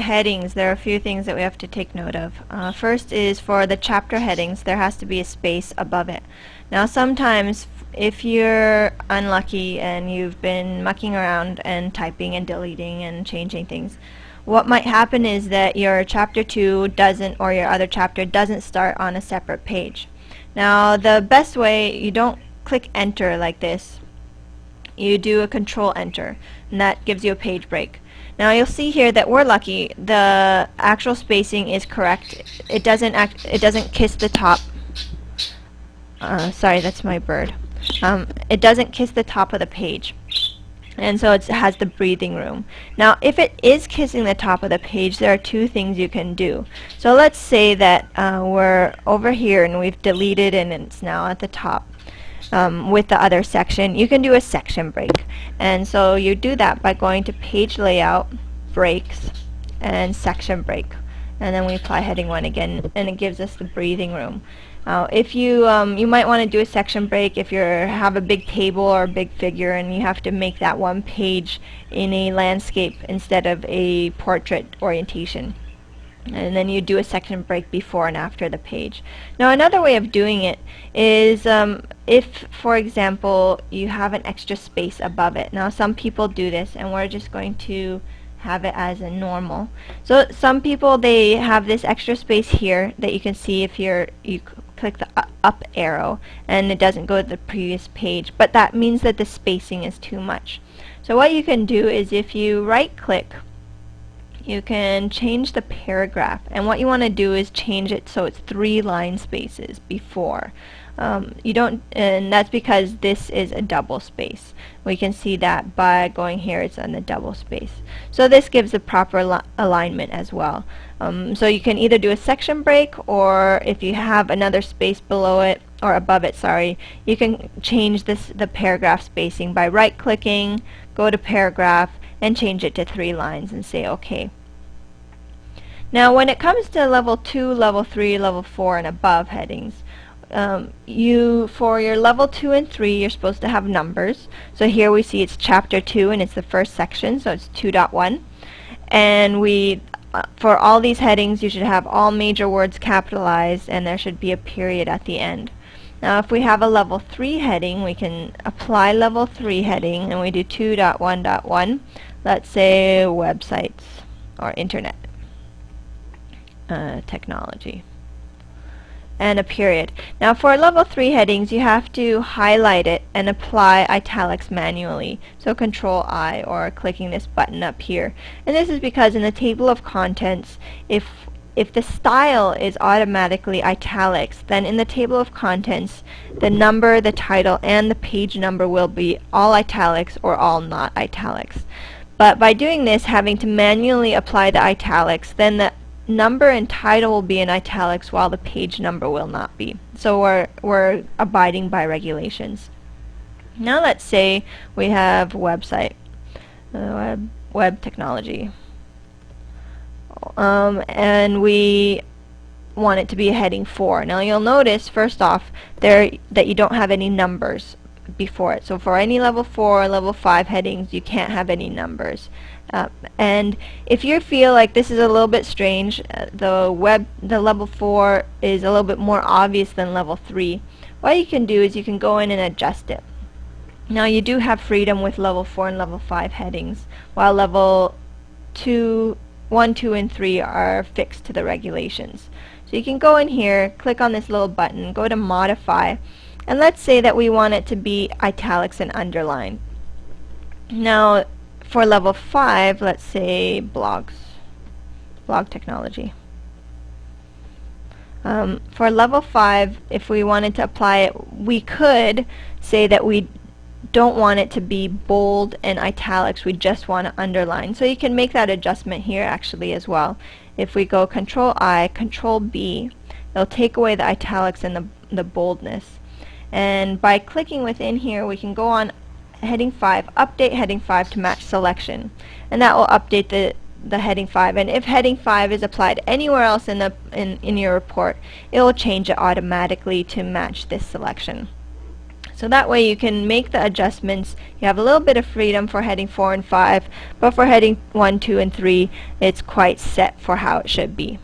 at headings, there are a few things that we have to take note of. First is for the chapter headings, there has to be a space above it. Now sometimes if you're unlucky and you've been mucking around and typing and deleting and changing things, what might happen is that your chapter 2 doesn't, or your other chapter doesn't start on a separate page. Now the best way, you don't click enter like this. You do a control enter, and that gives you a page break. Now you'll see here that we're lucky. The actual spacing is correct. It doesn't kiss the top. Sorry, that's my bird. It doesn't kiss the top of the page, and so it has the breathing room. Now if it is kissing the top of the page, there are two things you can do. So let's say that we're over here and we've deleted and it's now at the top. With the other section, you can do a section break, and so you do that by going to page layout, breaks, and section break, and then we apply heading 1 again, and it gives us the breathing room. If you you might want to do a section break if you have a big table or a big figure and you have to make that one page in a landscape instead of a portrait orientation. And then you do a section break before and after the page. Now another way of doing it is if, for example, you have an extra space above it. Now some people do this, and we're just going to have it as a normal. So some people, they have this extra space here that you can see if you click the up arrow, and it doesn't go to the previous page, but that means that the spacing is too much. So what you can do is if you right click, you can change the paragraph, and what you want to do is change it so it's 3 line spaces before. You don't, and that's because this is a double space. We can see that by going here, it's on the double space. So this gives the proper alignment as well. So you can either do a section break, or if you have another space below it, or above it, sorry, you can change the paragraph spacing by right clicking, go to paragraph, and change it to 3 lines and say OK. Now when it comes to level 2, level 3, level 4 and above headings, for your level 2 and 3 you're supposed to have numbers. So here we see it's chapter 2 and it's the first section, so it's 2.1, and for all these headings you should have all major words capitalized and there should be a period at the end. Now if we have a level 3 heading, we can apply level 3 heading and we do 2.1.1, let's say websites or internet technology, and a period. Now for level 3 headings you have to highlight it and apply italics manually, so control I or clicking this button up here. And this is because in the table of contents, if the style is automatically italics, then in the table of contents the number, the title, and the page number will be all italics or all not italics. But by doing this, having to manually apply the italics, then the number and title will be in italics while the page number will not be. So we're abiding by regulations. Now let's say we have website, web technology, and we want it to be a heading 4. Now you'll notice first off there that you don't have any numbers before it. So for any level 4 or level 5 headings you can't have any numbers. And if you feel like this is a little bit strange, the level 4 is a little bit more obvious than level 3, what you can do is you can go in and adjust it. Now you do have freedom with level 4 and level 5 headings, while level 1, 2, and 3 are fixed to the regulations. So you can go in here, click on this little button, go to modify, and let's say that we want it to be italics and underline. Now for level 5, let's say blog technology. For level 5, if we wanted to apply it, we could say that we don't want it to be bold and italics, we just want to underline. So you can make that adjustment here actually as well. If we go Control I, Control B, it'll take away the italics and the boldness. And by clicking within here, we can go on heading 5, update heading 5 to match selection, and that will update the heading 5. And if heading 5 is applied anywhere else in your report, it will change it automatically to match this selection. So that way you can make the adjustments. You have a little bit of freedom for heading 4 and 5, but for heading 1, 2, and 3, it's quite set for how it should be.